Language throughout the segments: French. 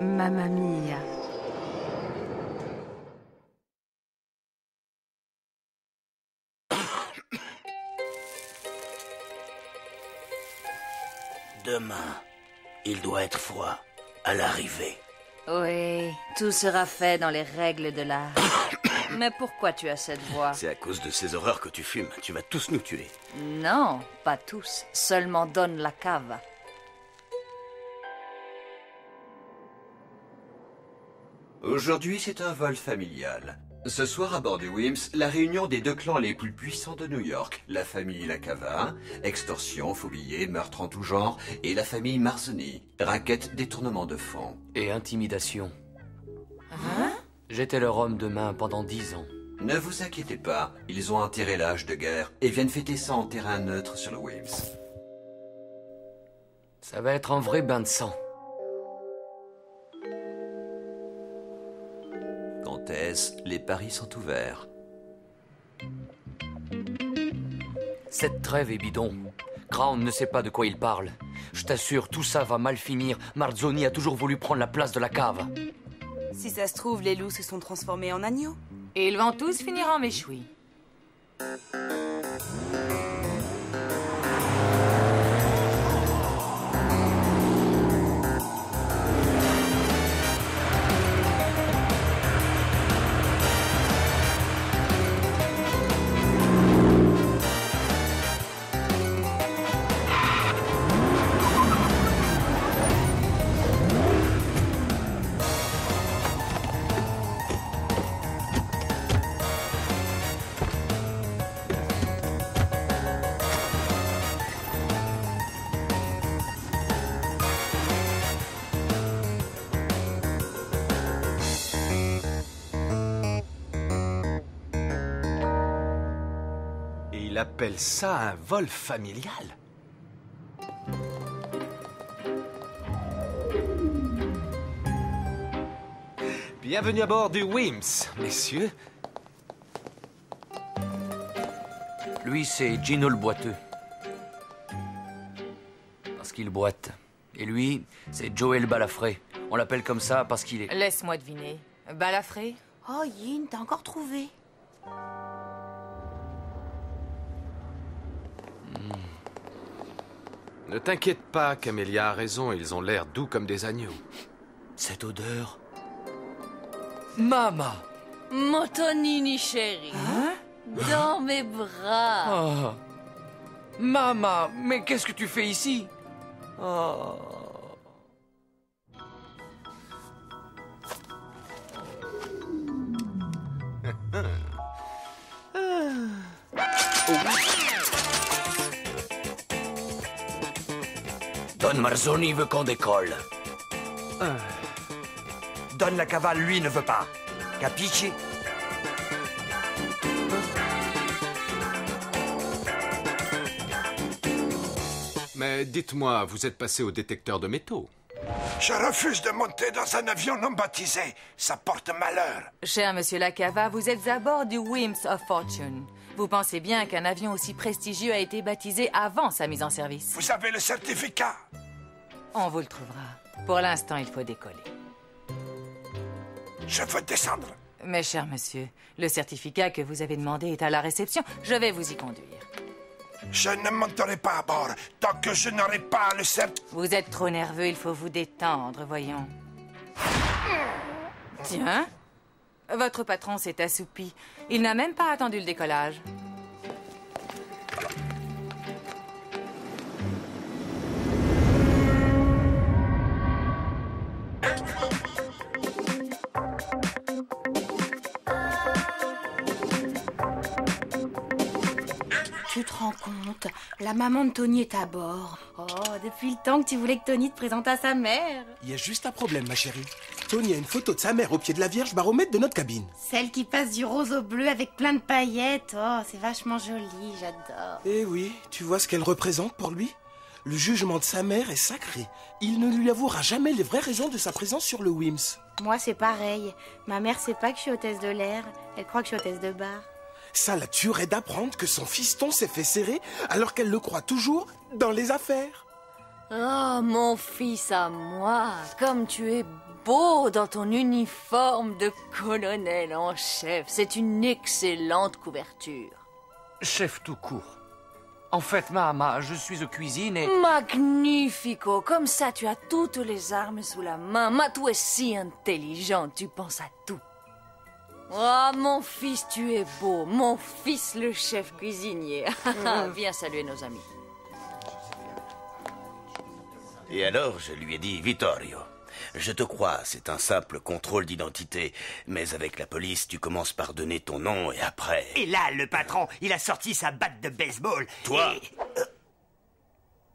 Mamma mia. Demain, il doit être froid à l'arrivée. Oui, tout sera fait dans les règles de l'art. Mais pourquoi tu as cette voix? C'est à cause de ces horreurs que tu fumes. Tu vas tous nous tuer. Non, pas tous. Seulement Don la Cava. Aujourd'hui, c'est un vol familial. Ce soir, à bord du Wims, la réunion des deux clans les plus puissants de New York. La famille Lacava, extorsion, faux billets, meurtre en tout genre, et la famille Marzoni, raquette, détournement de fonds. Et intimidation. Hein? J'étais leur homme de main pendant 10 ans. Ne vous inquiétez pas, ils ont enterré l'âge de guerre et viennent fêter ça en terrain neutre sur le Wims. Ça va être un vrai bain de sang. Comtesse, les paris sont ouverts. Cette trêve est bidon. Crown ne sait pas de quoi il parle. Je t'assure, tout ça va mal finir. Marzoni a toujours voulu prendre la place de la cave. Si ça se trouve, les loups se sont transformés en agneaux. Et ils vont tous finir en méchoui. Il appelle ça un vol familial? Bienvenue à bord du Wims, messieurs. Lui, c'est Gino le boiteux. Parce qu'il boite. Et lui, c'est Joey le balafré. On l'appelle comme ça parce qu'il est... Laisse-moi deviner. Balafré? Oh, Yin, t'as encore trouvé. Ne t'inquiète pas, Camélia a raison, ils ont l'air doux comme des agneaux. Cette odeur... Mama! Motonini, chérie. Dans mes bras. Oh. Mama, mais qu'est-ce que tu fais ici? Oh. Don Marzoni veut qu'on décolle. Don la cavale, lui, ne veut pas. Capisci? Mais dites-moi, vous êtes passé au détecteur de métaux? Je refuse de monter dans un avion non baptisé. Ça porte malheur. Cher monsieur Lacava, vous êtes à bord du Wims of Fortune. Vous pensez bien qu'un avion aussi prestigieux a été baptisé avant sa mise en service? Vous avez le certificat? On vous le trouvera. Pour l'instant, il faut décoller. Je veux descendre. Mais cher monsieur, le certificat que vous avez demandé est à la réception. Je vais vous y conduire. Je ne monterai pas à bord tant que je n'aurai pas le certificat. Vous êtes trop nerveux, il faut vous détendre, voyons. Tiens, votre patron s'est assoupi. Il n'a même pas attendu le décollage. Tu te rends compte? La maman de Tony est à bord. Oh, depuis le temps que tu voulais que Tony te présente à sa mère. Il y a juste un problème, ma chérie. Tony a une photo de sa mère au pied de la Vierge Baromètre de notre cabine. Celle qui passe du rose au bleu avec plein de paillettes. Oh, c'est vachement joli, j'adore. Eh oui, tu vois ce qu'elle représente pour lui? Le jugement de sa mère est sacré. Il ne lui avouera jamais les vraies raisons de sa présence sur le Wims. Moi, c'est pareil. Ma mère sait pas que je suis hôtesse de l'air. Elle croit que je suis hôtesse de bar. Ça la tuerait d'apprendre que son fiston s'est fait serrer alors qu'elle le croit toujours dans les affaires. Oh, mon fils à moi, comme tu es beau dans ton uniforme de colonel en chef. C'est une excellente couverture. Chef tout court. En fait, Mama, je suis aux cuisines et... Magnifico. Comme ça, tu as toutes les armes sous la main. Ma, tu es si intelligent, tu penses à tout. Oh, mon fils, tu es beau. Mon fils, le chef cuisinier. Viens saluer nos amis. Et alors, je lui ai dit, Vittorio, je te crois, c'est un simple contrôle d'identité. Mais avec la police, tu commences par donner ton nom et après... Et là, le patron, il a sorti sa batte de baseball. Toi et...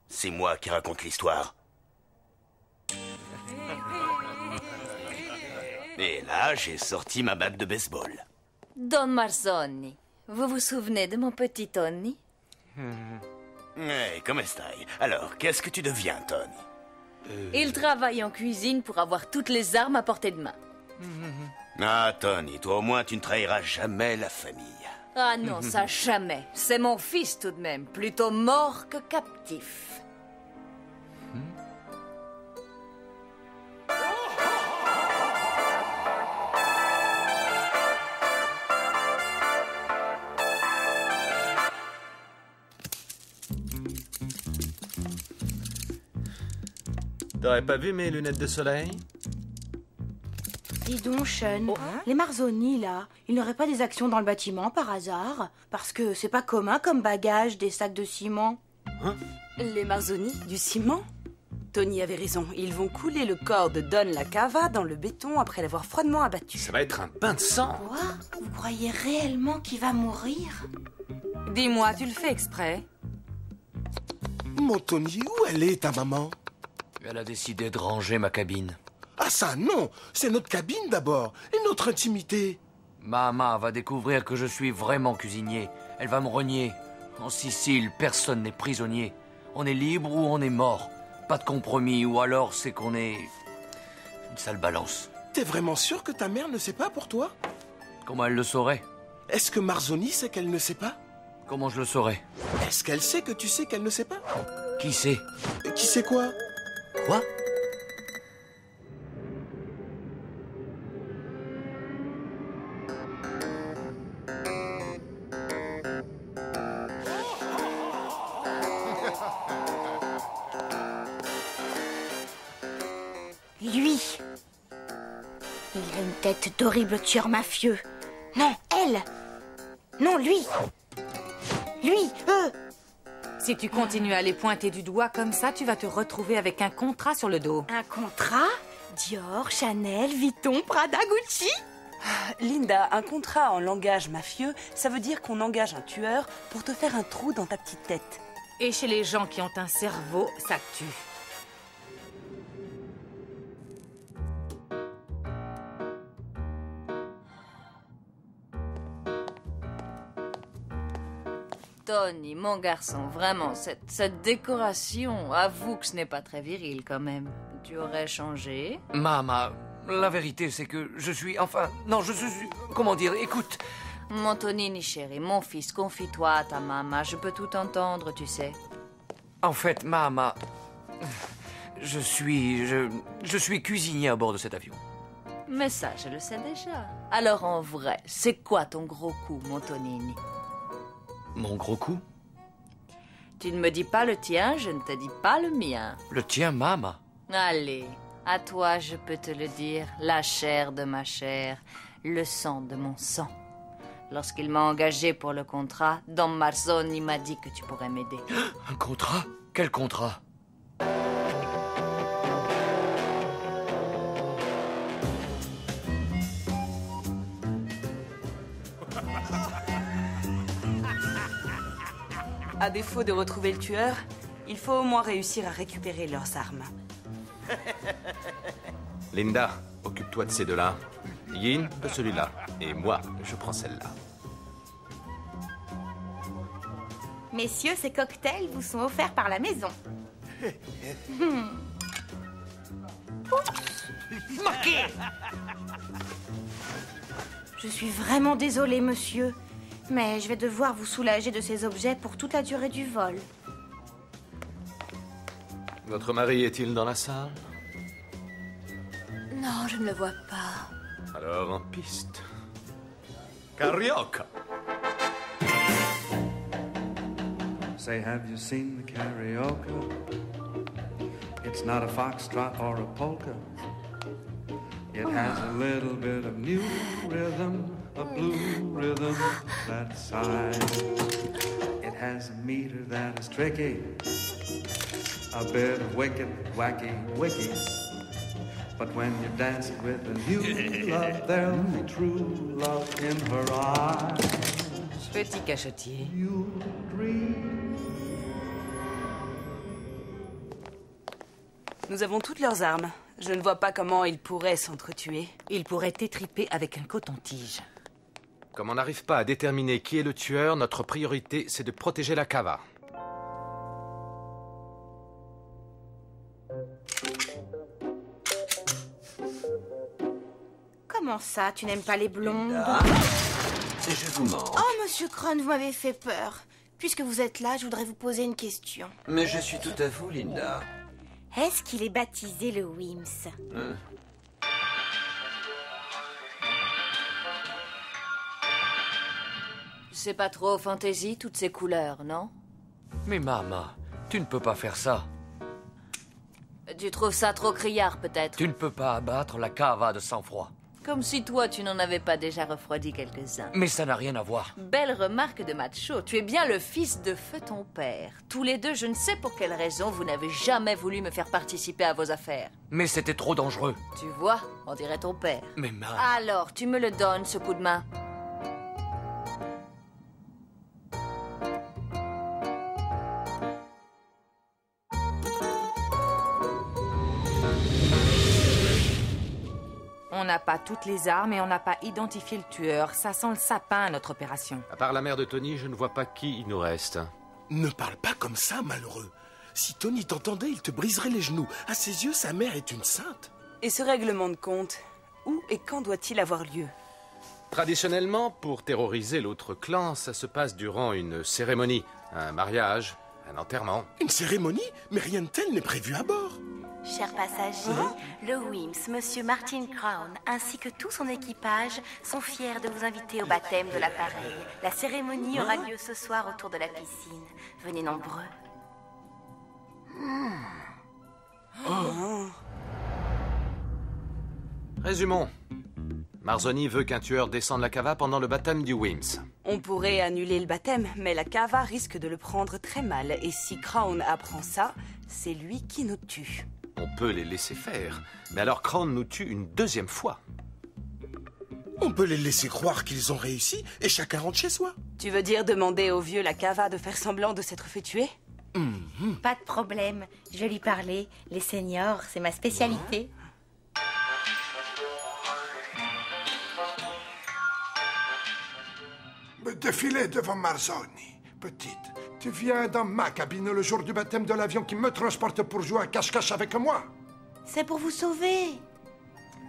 C'est moi qui raconte l'histoire. Et là, j'ai sorti ma batte de baseball. Don Marzoni, vous vous souvenez de mon petit Tony? Hey, come stai? Alors, qu'est-ce que tu deviens, Tony? Il travaille en cuisine pour avoir toutes les armes à portée de main. Ah, Tony, toi au moins, tu ne trahiras jamais la famille. Ah non, ça jamais. C'est mon fils tout de même, plutôt mort que captif. T'aurais pas vu mes lunettes de soleil? Dis donc, Sean, les Marzoni, là, ils n'auraient pas des actions dans le bâtiment par hasard? Parce que c'est pas commun comme bagage, des sacs de ciment. Les Marzoni, du ciment? Tony avait raison, ils vont couler le corps de Don la Cava dans le béton après l'avoir froidement abattu. Ça va être un bain de sang. Quoi? Vous croyez réellement qu'il va mourir? Dis-moi, tu le fais exprès? Mon Tony, où elle est, ta maman? Elle a décidé de ranger ma cabine. Ah ça, non. C'est notre cabine d'abord. Et notre intimité. Mama va découvrir que je suis vraiment cuisinier. Elle va me renier. En Sicile, personne n'est prisonnier. On est libre ou on est mort. Pas de compromis, ou alors c'est qu'on est... une sale balance. T'es vraiment sûr que ta mère ne sait pas pour toi? Comment elle le saurait? Est-ce que Marzoni sait qu'elle ne sait pas? Comment je le saurais? Est-ce qu'elle sait que tu sais qu'elle ne sait pas? Qui sait? Qui sait quoi? Quoi? Lui. Il a une tête d'horrible tueur mafieux. Non, elle. Non, lui. Lui, eux. Si tu continues à les pointer du doigt comme ça, tu vas te retrouver avec un contrat sur le dos. Un contrat? Dior, Chanel, Vuitton, Prada, Gucci? Linda, un contrat en langage mafieux, ça veut dire qu'on engage un tueur pour te faire un trou dans ta petite tête. Et chez les gens qui ont un cerveau, ça tue. Tony, mon garçon, vraiment, cette décoration, avoue que ce n'est pas très viril quand même. Tu aurais changé? Mama, la vérité c'est que je suis... Enfin, non, je suis... Comment dire? Écoute... Mon Tonini, chéri, mon fils, confie-toi à ta maman. Je peux tout entendre, tu sais. En fait, Mama... Je suis cuisinier à bord de cet avion. Mais ça, je le sais déjà. Alors en vrai, c'est quoi ton gros coup, mon Tonini? Mon gros coup? Tu ne me dis pas le tien, je ne te dis pas le mien. Le tien, Mama? Allez, à toi je peux te le dire, la chair de ma chair, le sang de mon sang. Lorsqu'il m'a engagé pour le contrat, Don Marzoni m'a dit que tu pourrais m'aider. Un contrat? Quel contrat? À défaut de retrouver le tueur, il faut au moins réussir à récupérer leurs armes. Linda, occupe-toi de ces deux-là. Yin, de celui-là. Et moi, je prends celle-là. Messieurs, ces cocktails vous sont offerts par la maison. Marqué! Je suis vraiment désolée, monsieur. Mais je vais devoir vous soulager de ces objets pour toute la durée du vol. Votre mari est-il dans la salle? Non, je ne le vois pas. Alors, en piste. Carioca. Say, have you seen the carioca? It's not a foxtrot or a polka. It has a little bit of new rhythm, a blue rhythm that's sighs. It has a meter that is tricky, a bit of wicked, wacky, wicky. But when you're dancing with a new love, there'll be true love in her eyes. Petit cachotier. You dream. Nous avons toutes leurs armes. Je ne vois pas comment ils pourraient s'entretuer. Ils pourraient t'étriper avec un coton-tige. Comme on n'arrive pas à déterminer qui est le tueur, notre priorité, c'est de protéger la cava. Comment ça, tu n'aimes pas les blondes? Je vous mens. Oh, monsieur Crone, vous m'avez fait peur. Puisque vous êtes là, je voudrais vous poser une question. Mais je suis tout à vous, Linda. Est-ce qu'il est baptisé le Wims? C'est pas trop fantaisie, toutes ces couleurs, non? Mais maman, tu ne peux pas faire ça. Tu trouves ça trop criard, peut-être? Tu ne peux pas abattre la cava de sang-froid. Comme si toi, tu n'en avais pas déjà refroidi quelques-uns. Mais ça n'a rien à voir. Belle remarque de macho. Tu es bien le fils de feu ton père. Tous les deux, je ne sais pour quelle raison, vous n'avez jamais voulu me faire participer à vos affaires. Mais c'était trop dangereux. Tu vois, on dirait ton père. Mais maman... Alors, tu me le donnes, ce coup de main. On n'a pas toutes les armes et on n'a pas identifié le tueur. Ça sent le sapin à notre opération. À part la mère de Tony, je ne vois pas qui il nous reste. Ne parle pas comme ça, malheureux. Si Tony t'entendait, il te briserait les genoux. À ses yeux, sa mère est une sainte. Et ce règlement de compte, où et quand doit-il avoir lieu? Traditionnellement, pour terroriser l'autre clan, ça se passe durant une cérémonie, un mariage, un enterrement. Une cérémonie? Mais rien de tel n'est prévu à bord. Chers passagers, le Wims, Monsieur Martin Crown, ainsi que tout son équipage sont fiers de vous inviter au baptême de l'appareil. La cérémonie aura lieu ce soir autour de la piscine. Venez nombreux. Résumons. Marzoni veut qu'un tueur descende la cava pendant le baptême du Wims. On pourrait annuler le baptême, mais la cava risque de le prendre très mal. Et si Crown apprend ça, c'est lui qui nous tue. On peut les laisser faire. Mais alors Crown nous tue une deuxième fois. On peut les laisser croire qu'ils ont réussi et chacun rentre chez soi. Tu veux dire demander au vieux la cava de faire semblant de s'être fait tuer? Pas de problème, je vais lui parler. Les seniors, c'est ma spécialité. Me défiler devant Marzoni. Petite, tu viens dans ma cabine le jour du baptême de l'avion qui me transporte pour jouer à cache-cache avec moi. C'est pour vous sauver.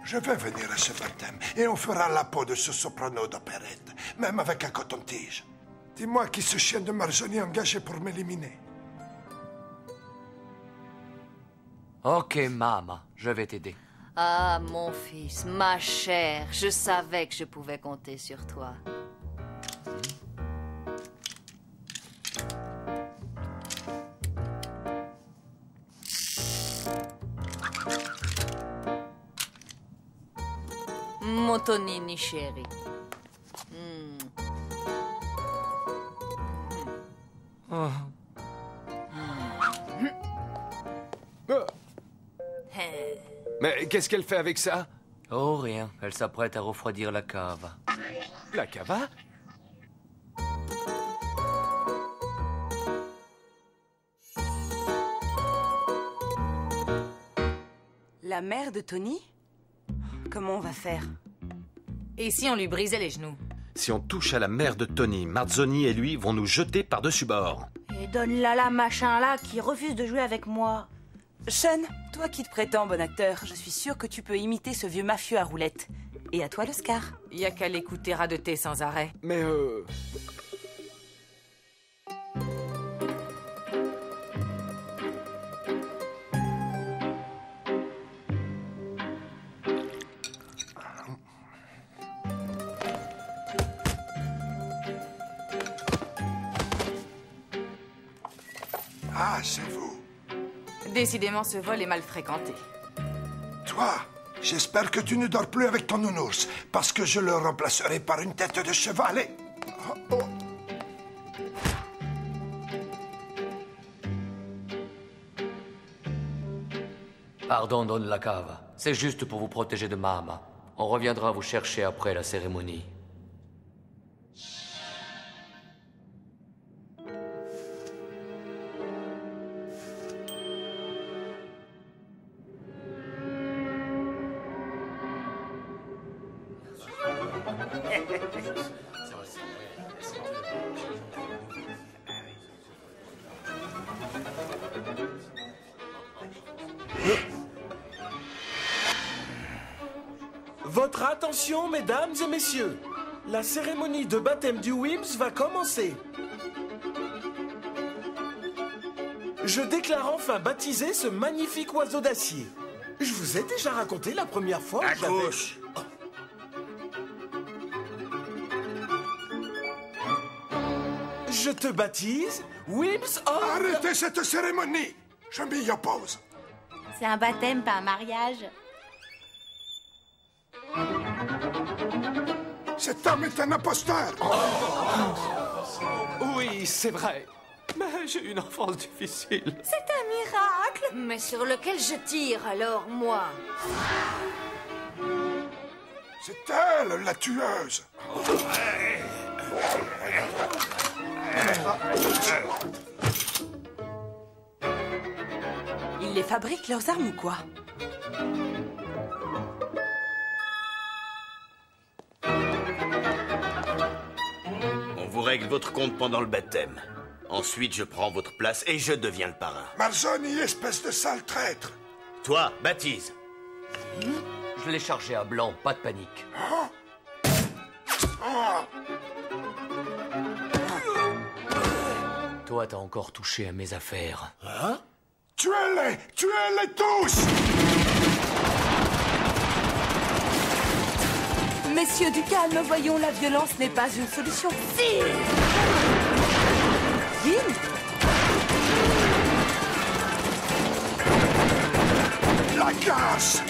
Je vais venir à ce baptême et on fera la peau de ce soprano d'opérette, même avec un coton-tige. Dis-moi qui ce chien de Marzoni est engagé pour m'éliminer. Ok, maman, je vais t'aider. Ah, mon fils, ma chère, je savais que je pouvais compter sur toi. Motonini, chéri. Mais qu'est-ce qu'elle fait avec ça? Oh, rien. Elle s'apprête à refroidir la cava. La cava? La mère de Tony? Comment on va faire? Et si on lui brisait les genoux? Si on touche à la mère de Tony, Marzoni et lui vont nous jeter par-dessus bord. Et donne-la là, machin-là, qui refuse de jouer avec moi. Sean, toi qui te prétends bon acteur, je suis sûre que tu peux imiter ce vieux mafieux à roulettes. Et à toi le Scar. Y a qu'à l'écouter radoter sans arrêt. Mais Ah, c'est vous. Décidément, ce vol est mal fréquenté. Toi, j'espère que tu ne dors plus avec ton nounours, parce que je le remplacerai par une tête de chevalet. Oh, oh. Pardon, Don la Cava. C'est juste pour vous protéger de Mama. On reviendra vous chercher après la cérémonie. Votre attention, mesdames et messieurs. La cérémonie de baptême du Wims va commencer. Je déclare enfin baptiser ce magnifique oiseau d'acier. Je vous ai déjà raconté la première fois À où j'avais... gauche. Je te baptise Wims of... Arrêtez cette cérémonie. Je m'y oppose. C'est un baptême, pas un mariage. Cet homme est un imposteur. Oui, c'est vrai. Mais j'ai eu une enfance difficile. C'est un miracle. Mais sur lequel je tire alors, moi? C'est elle, la tueuse. Ils les fabriquent, leurs armes, ou quoi? On vous règle votre compte pendant le baptême. Ensuite, je prends votre place et je deviens le parrain. Marzoni, espèce de sale traître. Toi, baptise. Je l'ai chargé à blanc, pas de panique. Toi, t'as encore touché à mes affaires. Hein? Tuez-les tous! Messieurs, du calme, voyons, la violence n'est pas une solution. Si! Vin? La casse!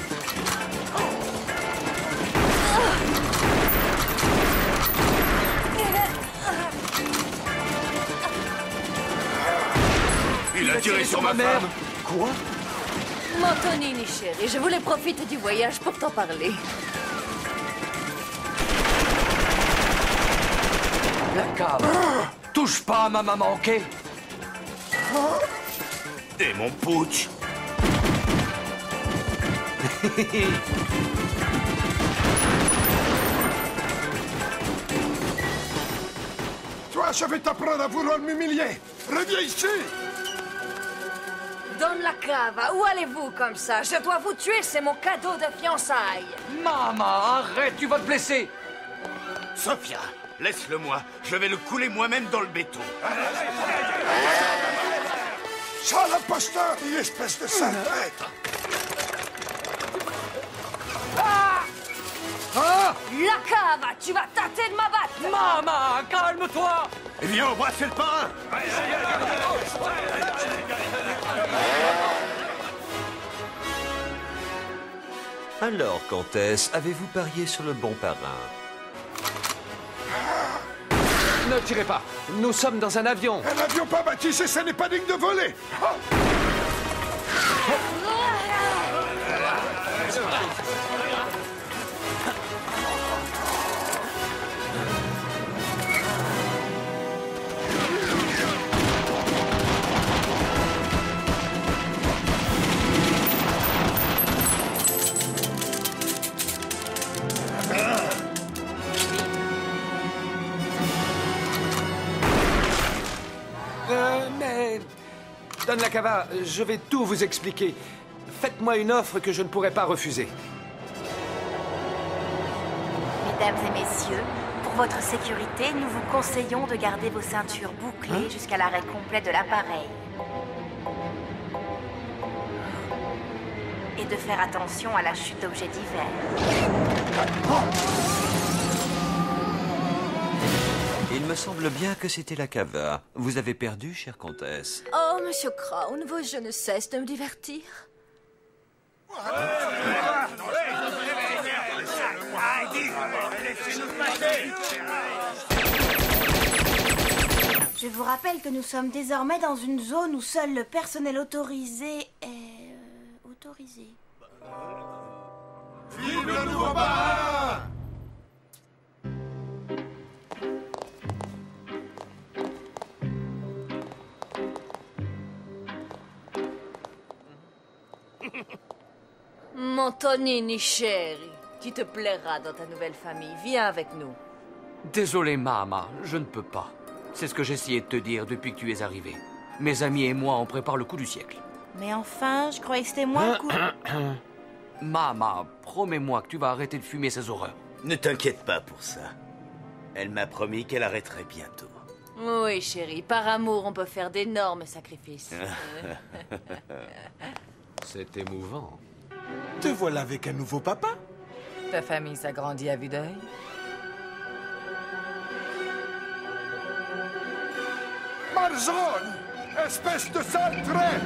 Il a tiré sur ma femme. Quoi? M'Antonini, chérie, je voulais profiter du voyage pour t'en parler. La Cava. Touche pas à ma maman, ok? Et mon putsch. Toi, je vais t'apprendre à vouloir m'humilier. Reviens ici! Don la Cava, où allez-vous comme ça? Je dois vous tuer, c'est mon cadeau de fiançailles. Maman, arrête, tu vas te blesser. Sophia, laisse-le moi. Je vais le couler moi-même dans le béton. Sale imposteur, espèce de sale traître! La Cava, tu vas tâter de m'abattre. Maman, calme-toi. Eh bien, embrassez le parrain. Alors, comtesse, avez-vous parié sur le bon parrain? Ne tirez pas. Nous sommes dans un avion. Un avion pas baptisé, ce n'est pas digne de voler! Mais... Don la Cava, je vais tout vous expliquer. Faites-moi une offre que je ne pourrai pas refuser. Mesdames et messieurs, pour votre sécurité, nous vous conseillons de garder vos ceintures bouclées jusqu'à l'arrêt complet de l'appareil. Et de faire attention à la chute d'objets divers. Il me semble bien que c'était la Cava. Vous avez perdu, chère comtesse. Oh Oh, Monsieur Crown, vos jeux ne cessent de me divertir. Je vous rappelle que nous sommes désormais dans une zone où seul le personnel autorisé est... autorisé. Vive le nouveau parrain! Mon Tonini chéri, tu te plairas dans ta nouvelle famille. Viens avec nous. Désolé, Mama, je ne peux pas. C'est ce que j'essayais de te dire depuis que tu es arrivé. Mes amis et moi, on prépare le coup du siècle. Mais enfin, je croyais que c'était moi le coup. Mama, promets-moi que tu vas arrêter de fumer ces horreurs. Ne t'inquiète pas pour ça. Elle m'a promis qu'elle arrêterait bientôt. Oui, chérie, par amour, on peut faire d'énormes sacrifices. C'est émouvant. Te voilà avec un nouveau papa? Ta famille s'agrandit à vue d'œil. Marzoni! Espèce de sale traître!